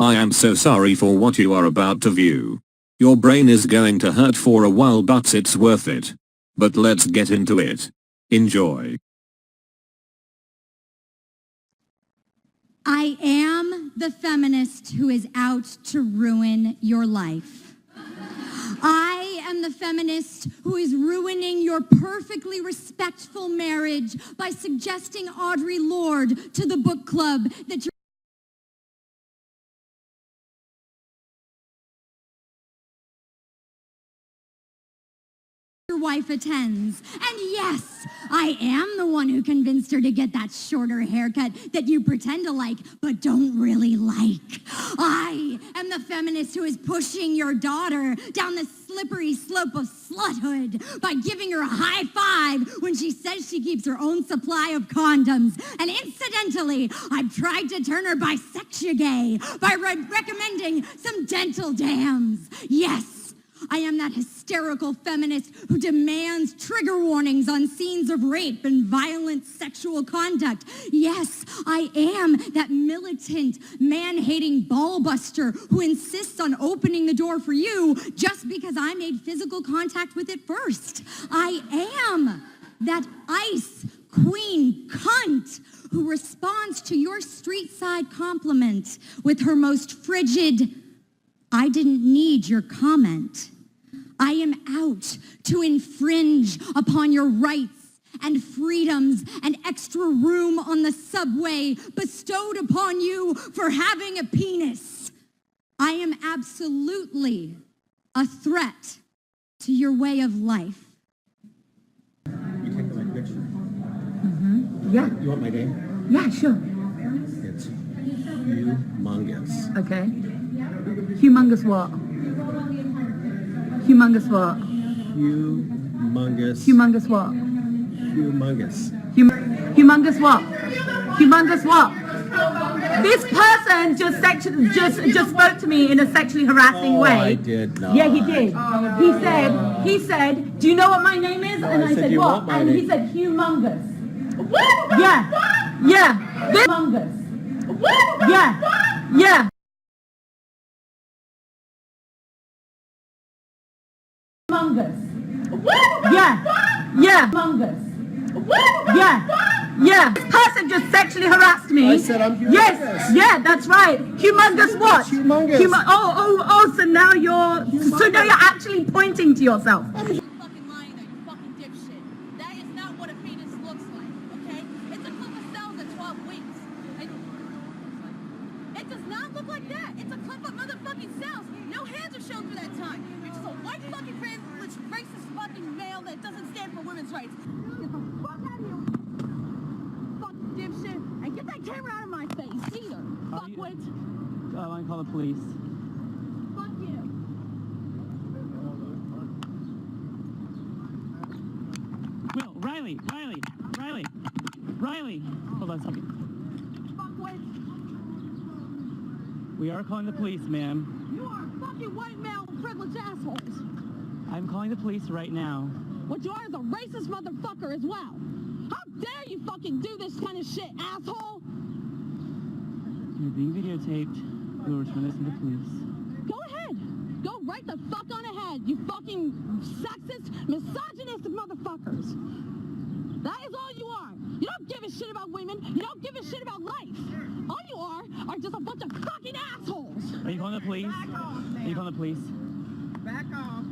I am so sorry for what you are about to view. Your brain is going to hurt for a while, but it's worth it. But let's get into it. Enjoy. I am the feminist who is out to ruin your life. I am the feminist who is ruining your perfectly respectful marriage by suggesting Audre Lorde to the book club that your wife attends. And yes, I am the one who convinced her to get that shorter haircut that you pretend to like but don't really like. I am the feminist who is pushing your daughter down the slippery slope of sluthood by giving her a high five when she says she keeps her own supply of condoms. And incidentally, I've tried to turn her bisexual by recommending some dental dams. Yes, I am that hysterical feminist who demands trigger warnings on scenes of rape and violent sexual conduct. Yes, I am that militant, man-hating ball-buster who insists on opening the door for you just because I made physical contact with it first. I am that ice queen cunt who responds to your street-side compliment with her most frigid, "I didn't need your comment." I am out to infringe upon your rights and freedoms and extra room on the subway bestowed upon you for having a penis. I am absolutely a threat to your way of life. You take my picture? Mm-hmm. Yeah. You want my name? Yeah, sure. It's humongous. Okay. Humongous what? Humongous what? Humongous. Humongous what? Humongous. Humongous what? Humongous what? This person just spoke to me in a sexually harassing way. I did not. Yeah, he did. He said, "Do you know what my name is?" And I said, "What?" And he said, "Humongous." Yeah. Yeah. This humongous. Yeah. Yeah. Humongous. Yeah. Yeah. Humongous. Yeah. Yeah. This person just sexually harassed me. I said I'm humongous. Yes. Yeah, that's right. Humongous what? Humongous. So now you're actually pointing to yourself. Fucking lying there, you fucking dipshit. That is not what a penis looks like, okay? It's a clip of cells at 12 weeks. It does not look like that. It's a clip of motherfucking cells. No hands are shown for that time. You're just a white fucking privileged racist fucking male that doesn't stand for women's rights. Get the fuck out of here, fucking dipshit. And get that camera out of my face, either. Fuckwit. I want to call the police. Fuck you. Will, Riley. Hold on a second. Fuckwit. We are calling the police, ma'am. You are fucking white male privileged assholes. I'm calling the police right now. What you are is a racist motherfucker as well. How dare you fucking do this kind of shit, asshole? You're being videotaped. We will return this to the police. Go ahead. Go right the fuck on ahead, you fucking sexist, misogynistic motherfuckers. That is all you are. You don't give a shit about women. You don't give a shit about life. All you are just a bunch of fucking assholes. Are you calling the police? Are you calling the police? Back off.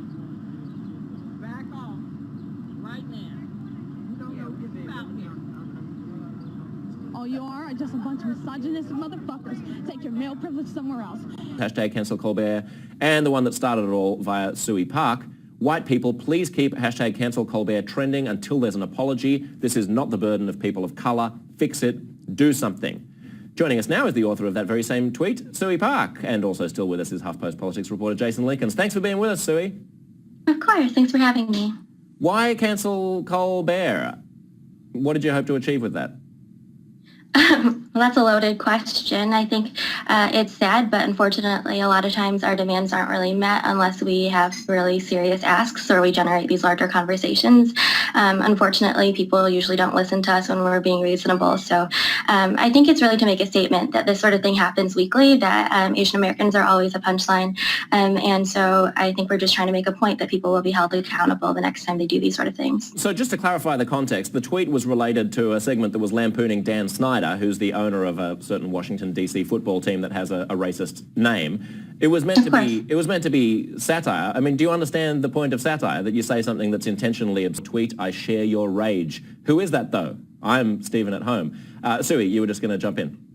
Back off. Right now. You don't know this about here. All you are just a bunch of misogynistic motherfuckers. Take your male privilege somewhere else. Hashtag cancel Colbert, and the one that started it all via Suey Park. White people, please keep hashtag cancel Colbert trending until there's an apology. This is not the burden of people of colour. Fix it. Do something. Joining us now is the author of that very same tweet, Suey Park, and also still with us is HuffPost politics reporter Jason Leekins. Thanks for being with us, Suey. Of course. Thanks for having me. Why cancel Colbert? What did you hope to achieve with that? Well, that's a loaded question. I think it's sad, but unfortunately, a lot of times our demands aren't really met unless we have really serious asks or we generate these larger conversations. Unfortunately, people usually don't listen to us when we're being reasonable. So I think it's really to make a statement that this sort of thing happens weekly, that Asian Americans are always a punchline. And so I think we're just trying to make a point that people will be held accountable the next time they do these sort of things. So just to clarify the context, the tweet was related to a segment that was lampooning Dan Snyder, who's the owner of a certain Washington, D.C. football team that has a racist name. It was meant to be satire. I mean, do you understand the point of satire, that you say something that's intentionally tweet, I share your rage? Who is that, though? I'm Stephen at home. Sui, you were just going to jump in.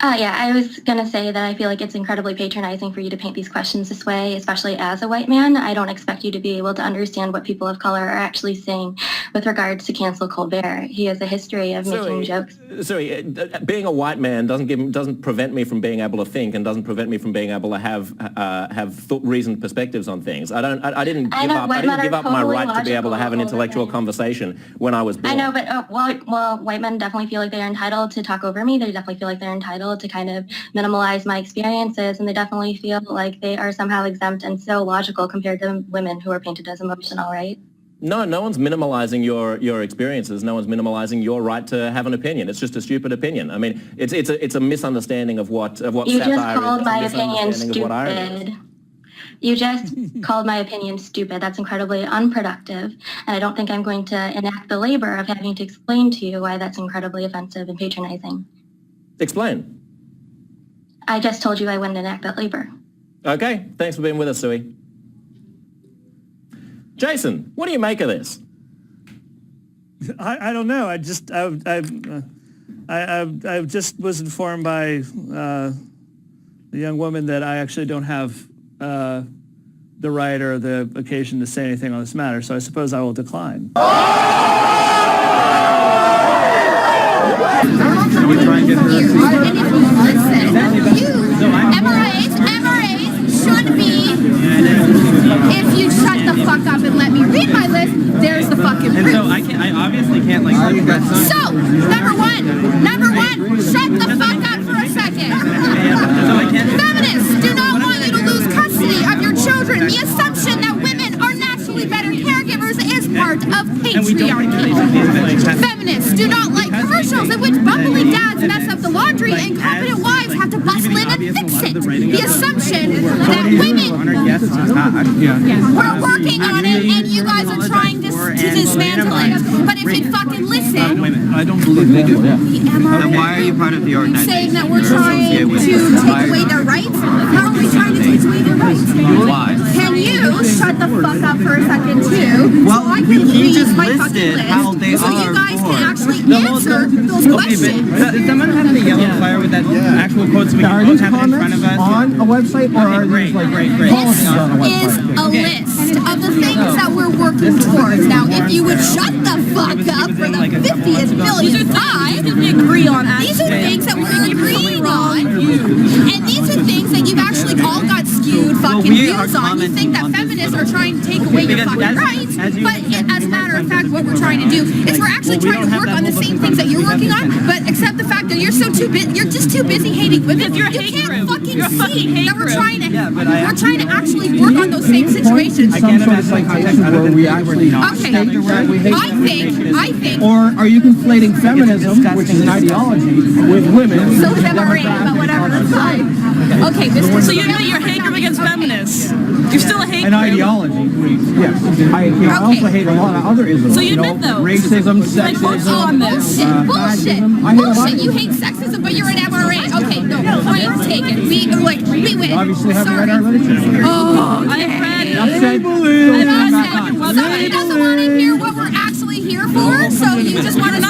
Yeah, I was going to say that I feel like it's incredibly patronizing for you to paint these questions this way, especially as a white man. I don't expect you to be able to understand what people of color are actually saying with regards to cancel Colbert. He has a history of making jokes. Sorry, being a white man doesn't prevent me from being able to think, and doesn't prevent me from being able to have reasoned perspectives on things. I didn't give up my right to be able to have an intellectual conversation when I was born. I know, but well, white men definitely feel like they're entitled to talk over me. They definitely feel like they're entitled to kind of minimalize my experiences, and they definitely feel like they are somehow exempt and so logical compared to women who are painted as emotional, right? No one's minimalizing your experiences. No one's minimalizing your right to have an opinion. It's just a stupid opinion. I mean, it's a misunderstanding of what satire is. You just called my opinion stupid. You just called my opinion stupid. That's incredibly unproductive, and I don't think I'm going to enact the labor of having to explain to you why that's incredibly offensive and patronizing. Explain. I just told you I wouldn't enact that labor. Okay, thanks for being with us, Sui. Jason, what do you make of this? I don't know. I just was informed by the young woman that I actually don't have the right or the occasion to say anything on this matter, so I suppose I will decline. MRAs should be, if you shut the fuck up and let me read my list, there's the fucking proof. So I obviously can't like argue that side. So, number one, shut the fuck up for a second. Feminists do not want you to lose custody of your children. The assumption that women are naturally better caregivers is part of patriarchy. Feminists do not like commercials in which bumbling dads mess up the laundry and competent wives have to bustle in and fix it. The assumption that women... We're working on it and you guys are trying to dismantle it. But if you'd fucking listen... I don't believe they do. Then why are you part of the organization? Saying that we're trying to take away their rights? How are we trying to take away their rights? Why? Can you shut the fuck up for a second too? Well, so I can he just my listed list how they so you guys for. can actually answer those questions. Does someone have the yellow flyer with that actual quote so we can both have it in front of us? On a website, or are these like great. This is a list of the things that we're working towards. Now, if you would shut the fuck up for the 50th billionth time, We agree on that. these are things that we're agreeing on, and these are things that you've actually all got skewed fucking views on. You think that feminists are trying to take away your fucking rights, but as a matter of fact, what we're trying to do is we're actually trying to work on the same things that you're working on, but accept the fact that you're so you're just too busy hating women. You can't fucking see that we're trying to actually work on those same situations. I can't imagine context where we actually state the right we hate I think. Or are you conflating feminism, which is an ideology, with women? So is MRA, but whatever, that's fine. Okay, So you admit you're a hate group against feminists. You're still a hate An group. ideology. Yes. I also hate a lot of other isms. So you admit those? Racism, Like, what's sexism. on this? Bullshit. You hate sexism, but you're an MRA. Okay, no, point taken. We win. Obviously haven't read our Sorry. literature. Oh, I've read somebody doesn't want to hear what we're actually here for, so you just want to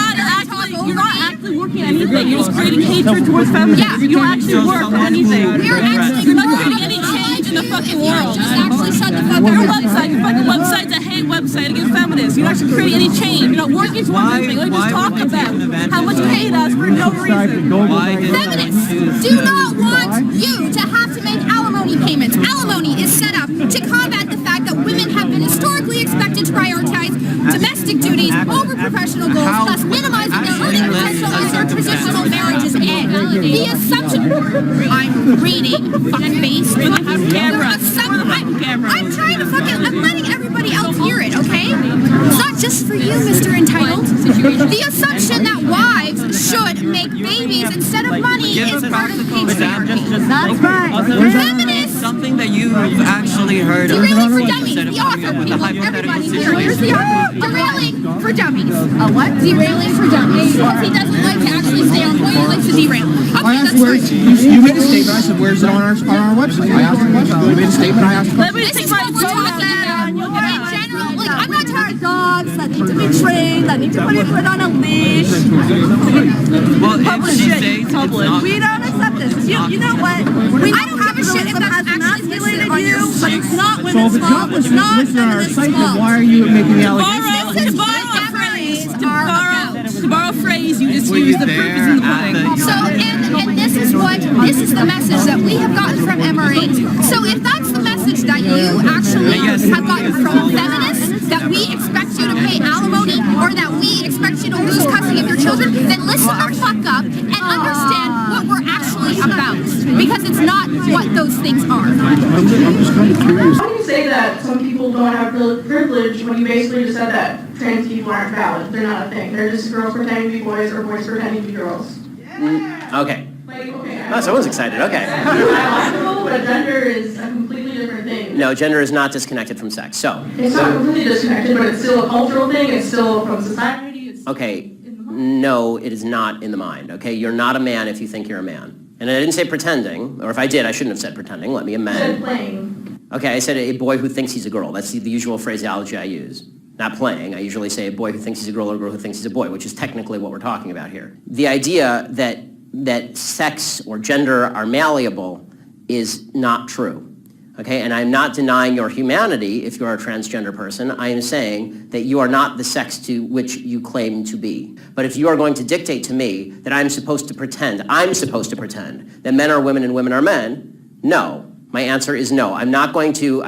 You're not actually working on anything. You're just creating hatred towards feminists. Yeah. You don't actually work on anything. You're not creating any change in the fucking world. Just actually shut the fuck Your up. website, your fucking website's a hate website against feminists. You're not actually creating any change. You're not working towards anything. You're just talking about how much you hate us for no reason. Feminists do not want you to have to make alimony payments. Alimony is set up to combat the fact that women have been historically expected to prioritize domestic duties over professional goals, thus minimizing their earning potential as their traditional marriages end. The assumption... I'm reading, fuckface. I'm trying to fucking... I'm letting everybody else hear it, okay? It's not just for you, Mr. Entitled. The assumption that wives should make babies instead of money is part of patriarchy. That's right. Feminists Something that you've actually heard of. derailing for dummies. The author, people, everybody here. Here's the author. Derailing for dummies. What? Derailing for dummies. Because he doesn't like to actually stay on point. He likes to derail. Okay, that's fine. You made a statement. I said, where's it on our website? I asked a question. You made a statement. I asked a question. This is what we're talking about. In general, like, I'm not talking Dogs that need to be trained, that need to be put on a leash. Well, if she says it's not... We don't accept this. You know what? I don't give a shit if that's actually listed on your but it's not So women's if it's fault. not It's not listed on our feminist site, then fault. why are you making the allegation? This is what Everett's are about. To borrow a phrase, you just use the proof is in the pudding. So, and this is the message that we have gotten from MRAs. So if that's the message that you actually have gotten from feminists, that we expect you to pay alimony or that we expect you to lose custody of your children, then listen the fuck up and understand what we're actually about. Because it's not what those things are. I'm just kind of curious. How do you say that some people don't have privilege when you basically just said that trans people aren't valid? They're not a thing. They're just girls pretending to be boys or boys pretending to be girls. Okay. Okay. Oh, someone's excited. Okay. Biological, but gender is a completely different thing. No, gender is not disconnected from sex. So. It's not completely disconnected, but it's still a cultural thing. It's still from society. It's Okay. No, it is not in the mind. Okay. You're not a man if you think you're a man. And I didn't say pretending, or if I did, I shouldn't have said pretending. Let me amend. I said playing. Okay, I said a boy who thinks he's a girl. That's the usual phraseology I use. Not playing. I usually say a boy who thinks he's a girl or a girl who thinks he's a boy, which is technically what we're talking about here. The idea that sex or gender are malleable is not true. Okay, and I'm not denying your humanity if you're a transgender person. I am saying that you are not the sex to which you claim to be. But if you are going to dictate to me that I'm supposed to pretend that men are women and women are men, no. My answer is no. I'm not going to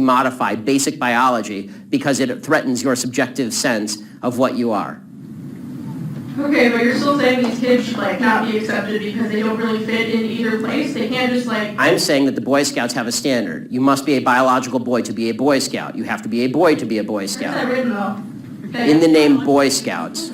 modify basic biology because it threatens your subjective sense of what you are. Okay, but you're still saying these kids should not be accepted because they don't really fit in either place. They can't just I'm saying that the Boy Scouts have a standard. You must be a biological boy to be a Boy Scout. You have to be a boy to be a Boy Scout. Where's that written though? Okay. In the name Boy Scouts.